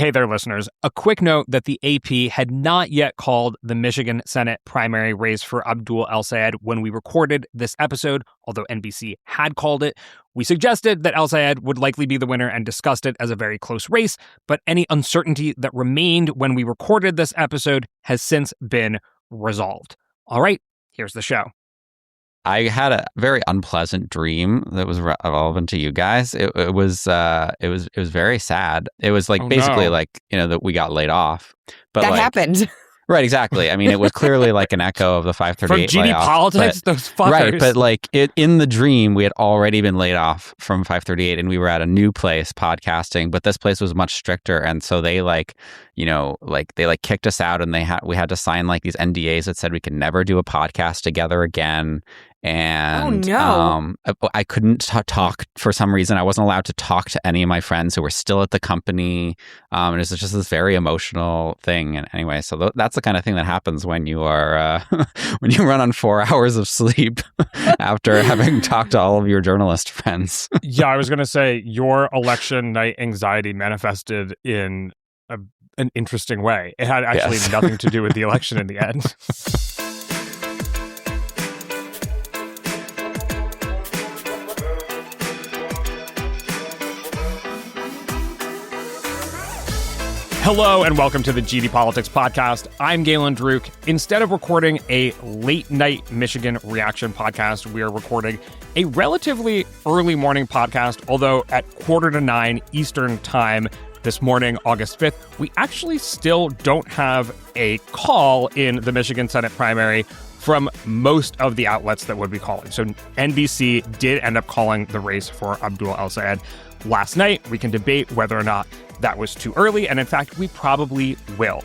Hey there, listeners. A quick note that the AP had not yet called the Michigan Senate primary race for Abdul El-Sayed when we recorded this episode, although NBC had called it. We suggested that El-Sayed would likely be the winner and discussed it as a very close race, but any uncertainty that remained when we recorded this episode has since been resolved. All right, here's the show. I had a very unpleasant dream that was relevant to you guys. It was very sad. It was like that we got laid off. But that happened. Right, exactly. I mean, it was clearly like an echo of the 538 from GD layoff, Politics, those fuckers. Right, but in the dream, we had already been laid off from 538, and we were at a new place podcasting. But this place was much stricter, and so they kicked us out, and we had to sign like these NDAs that said we could never do a podcast together again. And I couldn't talk for some reason. I wasn't allowed to talk to any of my friends who were still at the company. And it was just this very emotional thing. And anyway, so that's the kind of thing that happens when you are when you run on 4 hours of sleep after having talked to all of your journalist friends. Yeah, I was going to say your election night anxiety manifested in an interesting way. It had actually nothing to do with the election in the end. Hello and welcome to the GD Politics podcast. I'm Galen Druk. Instead of recording a late night Michigan reaction podcast, we are recording a relatively early morning podcast, although at 8:45 Eastern time this morning, August 5th, we actually still don't have a call in the Michigan Senate primary from most of the outlets that would be calling. So NBC did end up calling the race for Abdul El-Sayed last night. We can debate whether or not that was too early, and in fact, we probably will.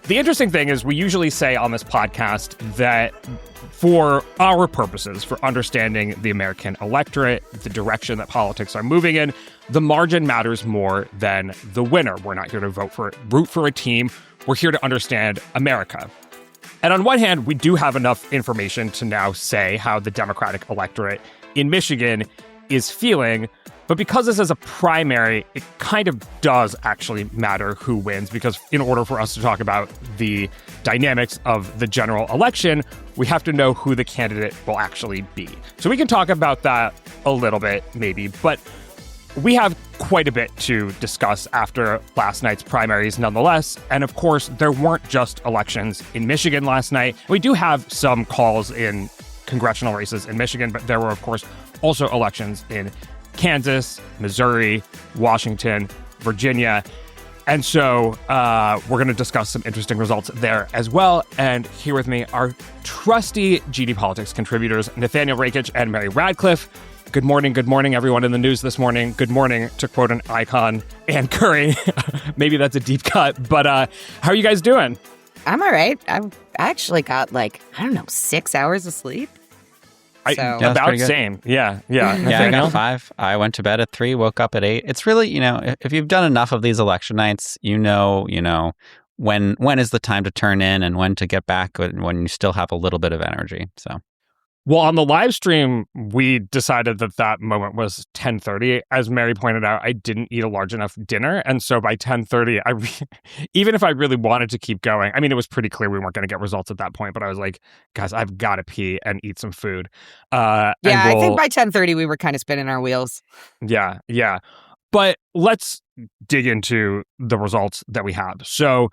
The interesting thing is we usually say on this podcast that for our purposes, for understanding the American electorate, the direction that politics are moving in, the margin matters more than the winner. We're not here to root for a team. We're here to understand America. And on one hand, we do have enough information to now say how the Democratic electorate in Michigan is feeling. But because this is a primary, it kind of does actually matter who wins, because in order for us to talk about the dynamics of the general election, we have to know who the candidate will actually be. So we can talk about that a little bit, maybe, but we have quite a bit to discuss after last night's primaries nonetheless. And of course, there weren't just elections in Michigan last night. We do have some calls in congressional races in Michigan, but there were, of course, also elections in Kansas, Missouri, Washington, Virginia. And so we're going to discuss some interesting results there as well. And here with me are trusty GD Politics contributors, Nathaniel Rakich and Mary Radcliffe. Good morning, everyone in the news this morning. Good morning, to quote an icon, Ann Curry. Maybe that's a deep cut, but how are you guys doing? I'm all right. I actually got 6 hours of sleep. About same. Yeah. I got 5. I went to bed at 3, woke up at 8. It's really, if you've done enough of these election nights, when is the time to turn in and when to get back when you still have a little bit of energy. So. Well, on the live stream, we decided that moment was 10:30. As Mary pointed out, I didn't eat a large enough dinner. And so by 10:30, even if I really wanted to keep going, I mean, it was pretty clear we weren't going to get results at that point. But I was like, guys, I've got to pee and eat some food. I think by 10:30, we were kind of spinning our wheels. Yeah. But let's dig into the results that we have. So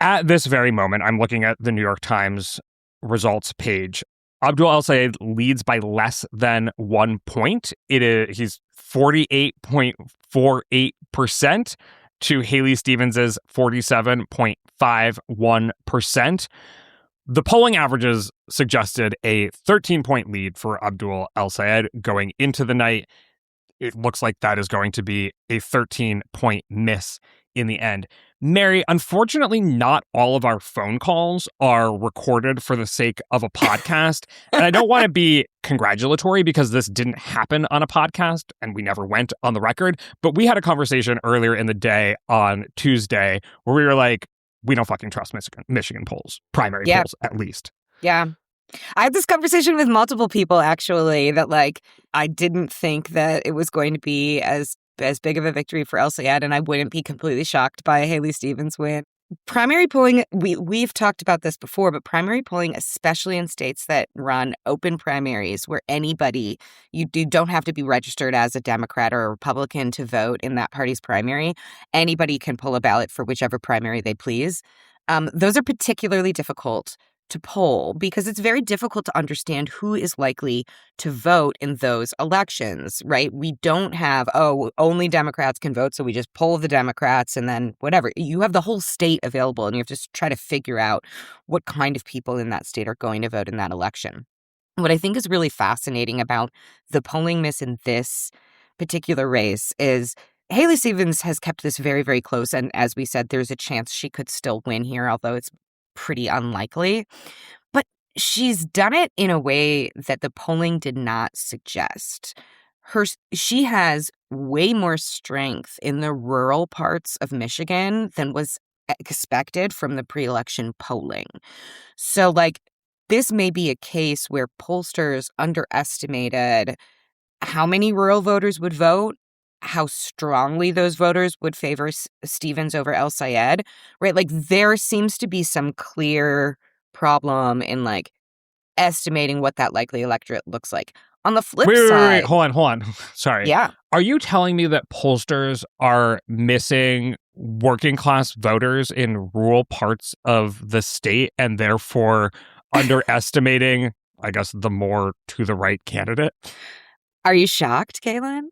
at this very moment, I'm looking at the New York Times results page. Abdul El-Sayed leads by less than 1 point. He's 48.48% to Haley Stevens's 47.51%. The polling averages suggested a 13-point lead for Abdul El-Sayed going into the night. It looks like that is going to be a 13-point miss in the end. Mary, unfortunately, not all of our phone calls are recorded for the sake of a podcast. And I don't want to be congratulatory because this didn't happen on a podcast and we never went on the record. But we had a conversation earlier in the day on Tuesday where we were like, we don't fucking trust Michigan polls, primary polls at least. Yeah. I had this conversation with multiple people, actually, that I didn't think that it was going to be as as big of a victory for El-Sayed, and I wouldn't be completely shocked by a Haley Stevens win. Primary polling, we've talked about this before, but primary polling, especially in states that run open primaries where anybody, you don't have to be registered as a Democrat or a Republican to vote in that party's primary. Anybody can pull a ballot for whichever primary they please. Those are particularly difficult to poll because it's very difficult to understand who is likely to vote in those elections, right? We don't have, only Democrats can vote, so we just poll the Democrats and then whatever. You have the whole state available, and you have to try to figure out what kind of people in that state are going to vote in that election. What I think is really fascinating about the polling miss in this particular race is Haley Stevens has kept this very, very close, and as we said, there's a chance she could still win here, although it's pretty unlikely. But she's done it in a way that the polling did not suggest. She has way more strength in the rural parts of Michigan than was expected from the pre-election polling. So, this may be a case where pollsters underestimated how many rural voters would vote, how strongly those voters would favor Stevens over El-Sayed, right? There seems to be some clear problem in estimating what that likely electorate looks like. On the flip side, wait, hold on. Sorry. Yeah. Are you telling me that pollsters are missing working class voters in rural parts of the state and therefore underestimating, I guess, the more to the right candidate? Are you shocked, Galen?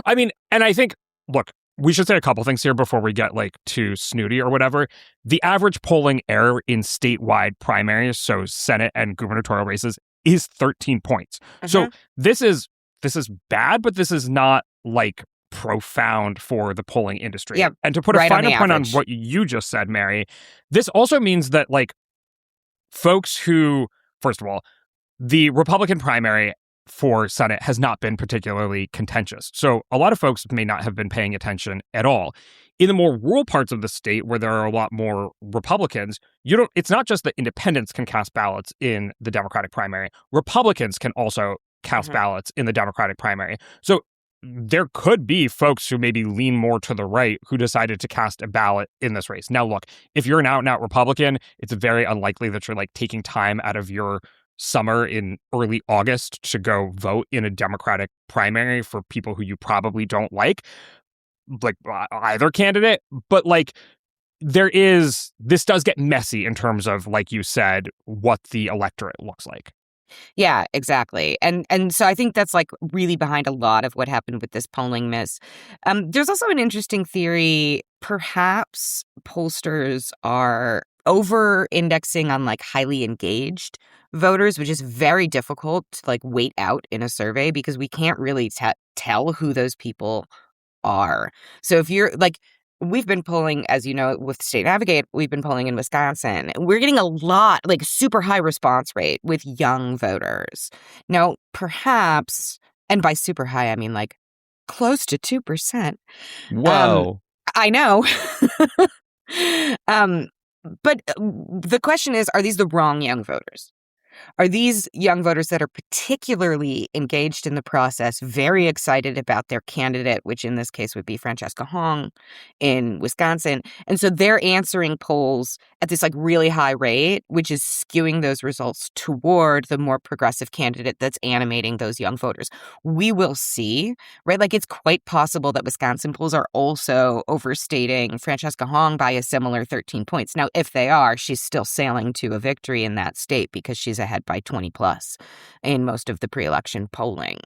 I mean, and I think, look, we should say a couple things here before we get too snooty or whatever. The average polling error in statewide primaries, so Senate and gubernatorial races, is 13 points. So this is bad, but this is not profound for the polling industry. Yeah, and to put a finer point on what you just said, Mary, this also means that folks who, first of all, the Republican primary for Senate has not been particularly contentious. So a lot of folks may not have been paying attention at all. In the more rural parts of the state where there are a lot more Republicans, it's not just that independents can cast ballots in the Democratic primary. Republicans can also cast ballots in the Democratic primary. So there could be folks who maybe lean more to the right who decided to cast a ballot in this race. Now, look, if you're an out-and-out Republican, it's very unlikely that you're taking time out of your summer in early August to go vote in a Democratic primary for people who you probably don't like either candidate. But this does get messy in terms of, like you said, what the electorate looks like. Yeah, exactly. And so I think that's really behind a lot of what happened with this polling miss. There's also an interesting theory. Perhaps pollsters are over-indexing on highly engaged voters, which is very difficult to wait out in a survey because we can't really tell who those people are. So if you're we've been polling, as you know, with State Navigate, we've been polling in Wisconsin. We're getting a lot, super high response rate with young voters. Now, perhaps, and by super high, I mean close to 2%. Whoa. I know. But the question is, are these the wrong young voters? Are these young voters that are particularly engaged in the process, very excited about their candidate, which in this case would be Francesca Hong in Wisconsin? And so they're answering polls at this really high rate, which is skewing those results toward the more progressive candidate that's animating those young voters. We will see, right? It's quite possible that Wisconsin polls are also overstating Francesca Hong by a similar 13 points. Now, if they are, she's still sailing to a victory in that state because she's ahead by 20 plus in most of the pre-election polling.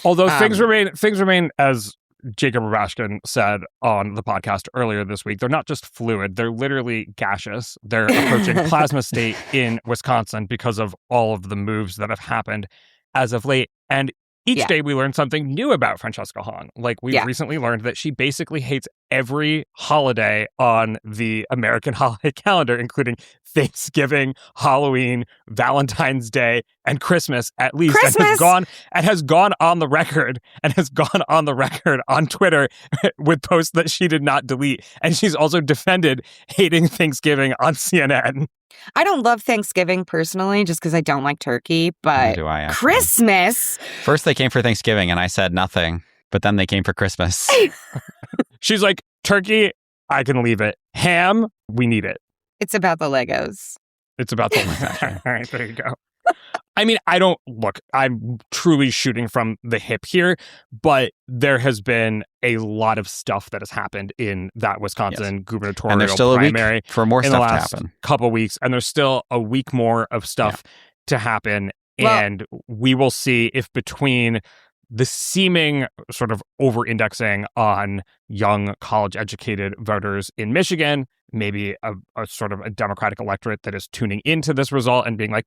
Although things remain, as Jacob Rabashkin said on the podcast earlier this week, they're not just fluid, they're literally gaseous. They're approaching plasma state in Wisconsin because of all of the moves that have happened as of late. And each day we learn something new about Francesca Hong. We've recently learned that she basically hates every holiday on the American holiday calendar, including Thanksgiving, Halloween, Valentine's Day, and Christmas, at least. Christmas! And has gone on the record on Twitter with posts that she did not delete. And she's also defended hating Thanksgiving on CNN. I don't love Thanksgiving personally, just because I don't like turkey, but do I, Christmas. First they came for Thanksgiving and I said nothing. but then they came for Christmas. She's like, turkey, I can leave it. Ham, we need it. It's about the Legos. It's about the Legos. All right, there you go. I mean, I'm truly shooting from the hip here, but there has been a lot of stuff that has happened in that Wisconsin gubernatorial and there's still primary a week for more in stuff the to last happen. couple weeks, and there's still a week more of stuff to happen. Well, and we will see if between the seeming sort of over-indexing on young college-educated voters in Michigan, maybe a sort of a Democratic electorate that is tuning into this result and being like,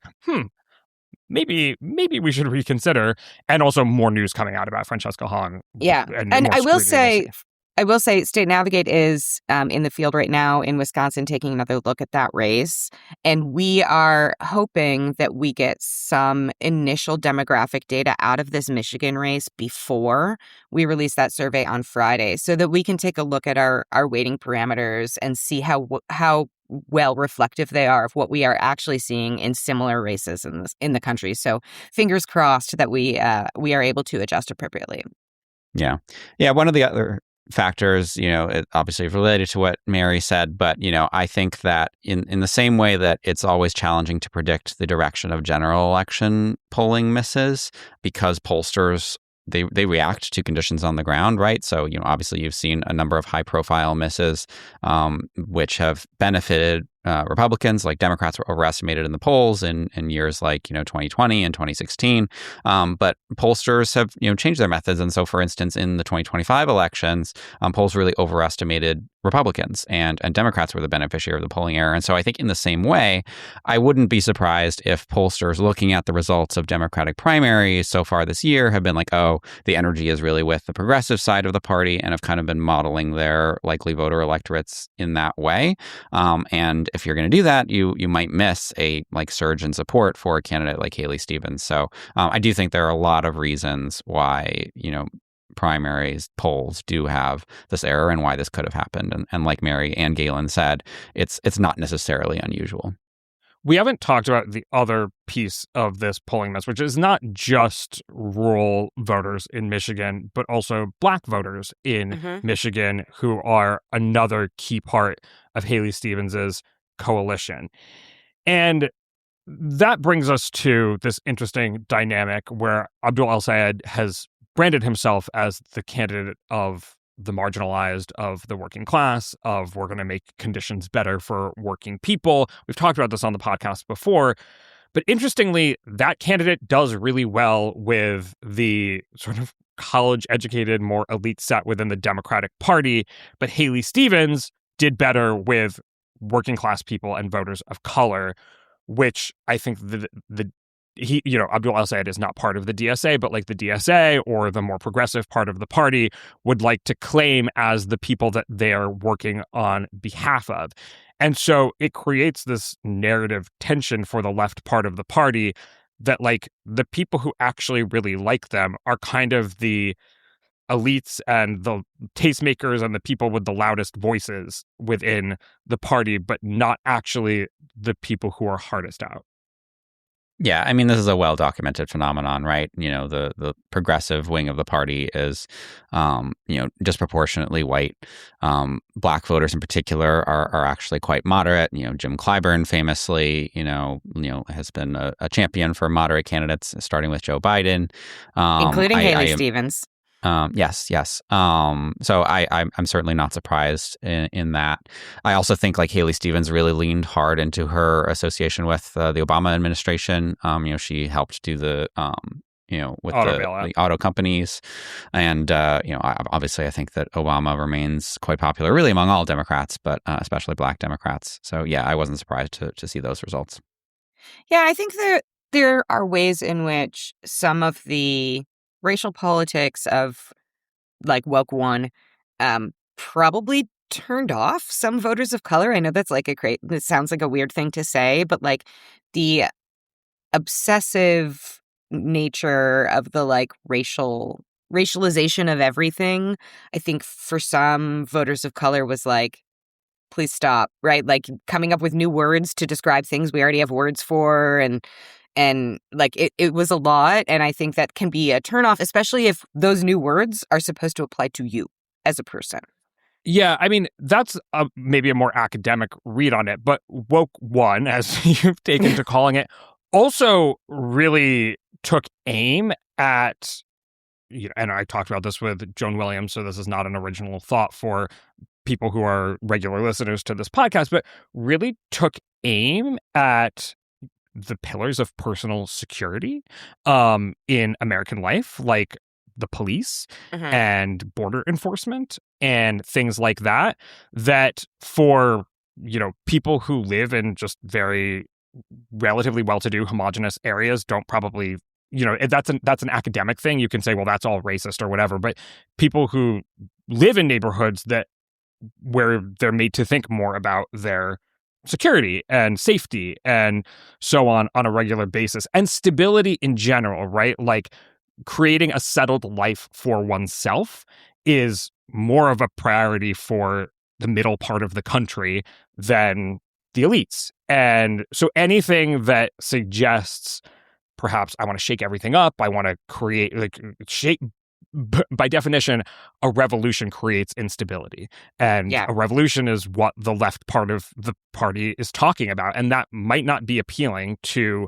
maybe we should reconsider, and also more news coming out about Francesca Hahn. Yeah, and I will say, State Navigate is in the field right now in Wisconsin, taking another look at that race, and we are hoping that we get some initial demographic data out of this Michigan race before we release that survey on Friday, so that we can take a look at our weighting parameters and see how well reflective they are of what we are actually seeing in similar races in the country. So fingers crossed that we are able to adjust appropriately. Yeah. One of the other factors, it obviously related to what Mary said, but, I think that in the same way that it's always challenging to predict the direction of general election polling misses, because pollsters they react to conditions on the ground, right? So, obviously you've seen a number of high-profile misses, which have benefited Republicans. Like Democrats were overestimated in the polls in years like 2020 and 2016, but pollsters have changed their methods. And so, for instance, in the 2025 elections, polls really overestimated Republicans, and Democrats were the beneficiary of the polling error. And so I think in the same way, I wouldn't be surprised if pollsters looking at the results of Democratic primaries so far this year have been like, oh, the energy is really with the progressive side of the party, and have kind of been modeling their likely voter electorates in that way. And if you're going to do that, you might miss a surge in support for a candidate like Haley Stevens. So I do think there are a lot of reasons why, primaries polls do have this error and why this could have happened. And like Mary and Galen said, it's not necessarily unusual. We haven't talked about the other piece of this polling mess, which is not just rural voters in Michigan, but also Black voters in Michigan, who are another key part of Haley Stevens's coalition. And that brings us to this interesting dynamic where Abdul El-Sayed has branded himself as the candidate of the marginalized, of the working class, of we're going to make conditions better for working people. We've talked about this on the podcast before. But interestingly, that candidate does really well with the sort of college-educated, more elite set within the Democratic Party. But Haley Stevens did better with working class people and voters of color, which I think Abdul El-Sayed is not part of the DSA, but like the DSA or the more progressive part of the party would like to claim as the people that they are working on behalf of. And so it creates this narrative tension for the left part of the party that like the people who actually really like them are kind of the elites and the tastemakers and the people with the loudest voices within the party, but not actually the people who are hardest out. Yeah, I mean, this is a well-documented phenomenon, right? The progressive wing of the party is, disproportionately white. Black voters in particular are actually quite moderate. Jim Clyburn famously, has been a champion for moderate candidates, starting with Joe Biden. Including Haley Stevens. Yes. So I'm certainly not surprised in that. I also think like Haley Stevens really leaned hard into her association with the Obama administration. She helped do the with the auto companies, and obviously I think that Obama remains quite popular, really among all Democrats, but especially Black Democrats. So yeah, I wasn't surprised to see those results. Yeah, I think there are ways in which some of the racial politics of like woke one probably turned off some voters of color. I know that's like it sounds like a weird thing to say, but like the obsessive nature of the like racialization of everything, I think for some voters of color was like, please stop, right? Like coming up with new words to describe things we already have words for, and And like it was a lot. And I think that can be a turnoff, especially if those new words are supposed to apply to you as a person. Yeah, I mean, that's maybe a more academic read on it, but woke one, as you've taken to calling it, also really took aim at, and I talked about this with Joan Williams, so this is not an original thought for people who are regular listeners to this podcast, but really took aim at the pillars of personal security in American life, like the police and border enforcement and things like that, that for, people who live in just very relatively well-to-do homogenous areas don't probably, that's an academic thing. You can say, well, that's all racist or whatever, but people who live in neighborhoods where they're made to think more about their security and safety and so on a regular basis, and stability in general, right? Like creating a settled life for oneself is more of a priority for the middle part of the country than the elites. And so anything that suggests perhaps I want to shake everything up, I want to create, by definition, a revolution creates instability. And a revolution is what the left part of the party is talking about. And that might not be appealing to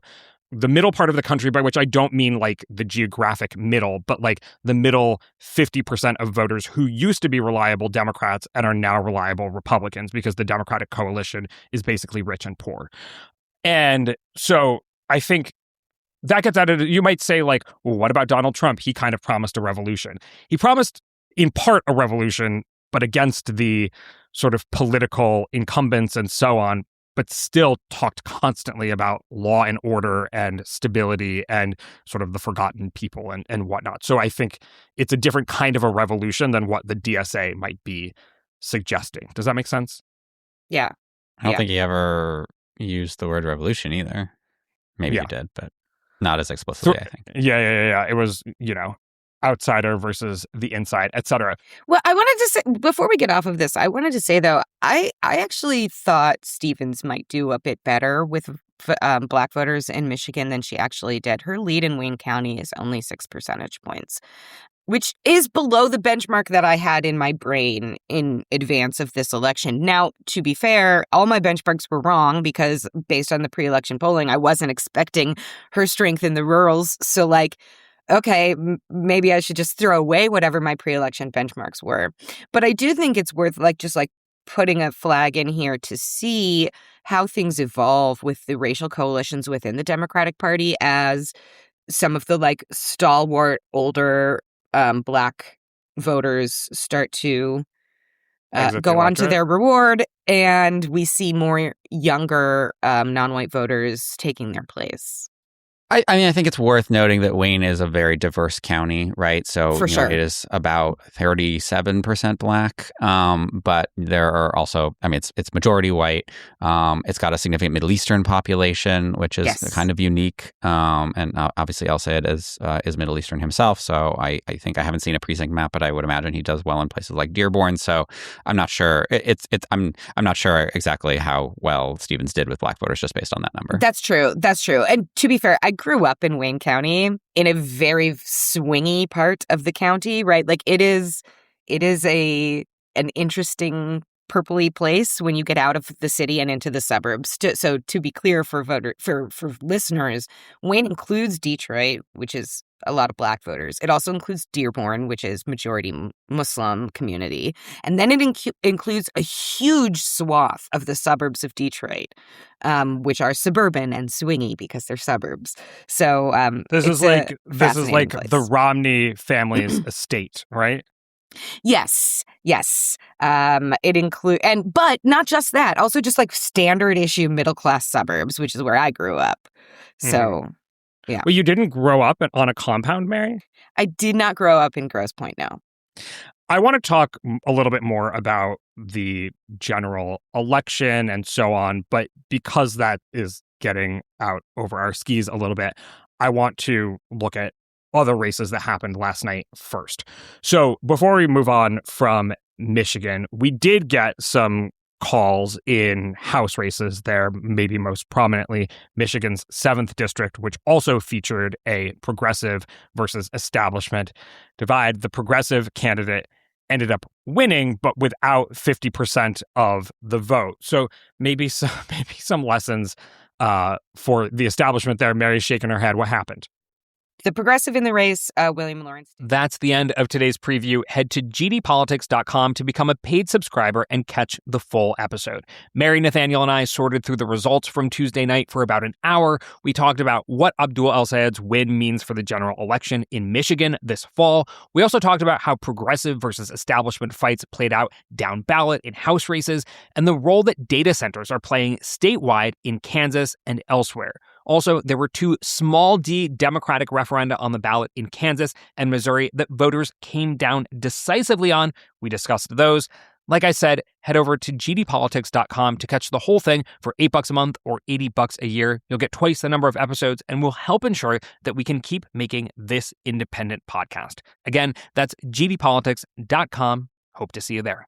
the middle part of the country, by which I don't mean like the geographic middle, but like the middle 50% of voters who used to be reliable Democrats and are now reliable Republicans, because the Democratic coalition is basically rich and poor. And so I think that gets out of it. You might say, like, well, what about Donald Trump? He kind of promised a revolution. He promised, in part, a revolution, but against the sort of political incumbents and so on, but still talked constantly about law and order and stability and sort of the forgotten people and whatnot. So I think it's a different kind of a revolution than what the DSA might be suggesting. Does that make sense? Yeah. I don't think he ever used the word revolution either. Maybe he did, but not as explicitly, I think. Yeah. It was, outsider versus the inside, etc. Well, I wanted to say, before we get off of this, I wanted to say, though, I actually thought Stevens might do a bit better with Black voters in Michigan than she actually did. Her lead in Wayne County is only 6 percentage points, which is below the benchmark that I had in my brain in advance of this election. Now, to be fair, all my benchmarks were wrong because based on the pre-election polling, I wasn't expecting her strength in the rurals. So, like, okay, maybe I should just throw away whatever my pre-election benchmarks were. But I do think it's worth just putting a flag in here to see how things evolve with the racial coalitions within the Democratic Party as some of the stalwart older Black voters start to go on to their reward, and we see more younger non-white voters taking their place. I mean, I think it's worth noting that Wayne is a very diverse county, right? So For sure. It is about 37% Black, but there are also, I mean, it's majority white. It's got a significant Middle Eastern population, which is kind of unique. And obviously El-Sayed is Middle Eastern himself, so I think I haven't seen a precinct map, but I would imagine he does well in places like Dearborn. So I'm not sure. I'm not sure exactly how well Stevens did with Black voters just based on that number. That's true. And to be fair, I grew up in Wayne County in a very swingy part of the county, right? Like it is an interesting purpley place when you get out of the city and into the suburbs. So to be clear for listeners, Wayne includes Detroit, which is a lot of Black voters. It also includes Dearborn, which is majority Muslim community. And then it includes a huge swath of the suburbs of Detroit, which are suburban and swingy because they're suburbs. So this is like place. The Romney family's estate, right? Yes. It includes, but not just that, also just standard issue middle class suburbs, which is where I grew up. So, yeah. Well, you didn't grow up on a compound, Mary? I did not grow up in Grosse Pointe, no. I want to talk a little bit more about the general election and so on, but because that is getting out over our skis a little bit, I want to look at other races that happened last night first. So before we move on from Michigan, we did get some calls in House races there, maybe most prominently Michigan's 7th district, which also featured a progressive versus establishment divide. The progressive candidate ended up winning, but without 50% of the vote. So maybe some lessons for the establishment there. Mary's shaking her head. What happened? The progressive in the race, William Lawrence. That's the end of today's preview. Head to gdpolitics.com to become a paid subscriber and catch the full episode. Mary, Nathaniel, and I sorted through the results from Tuesday night for about an hour. We talked about what Abdul El-Sayed's win means for the general election in Michigan this fall. We also talked about how progressive versus establishment fights played out down ballot in House races and the role that data centers are playing statewide in Kansas and elsewhere. Also, there were 2 small d Democratic referenda on the ballot in Kansas and Missouri that voters came down decisively on. We discussed those. Like I said, head over to gdpolitics.com to catch the whole thing for $8 a month or $80 a year. You'll get twice the number of episodes and will help ensure that we can keep making this independent podcast. Again, that's gdpolitics.com. Hope to see you there.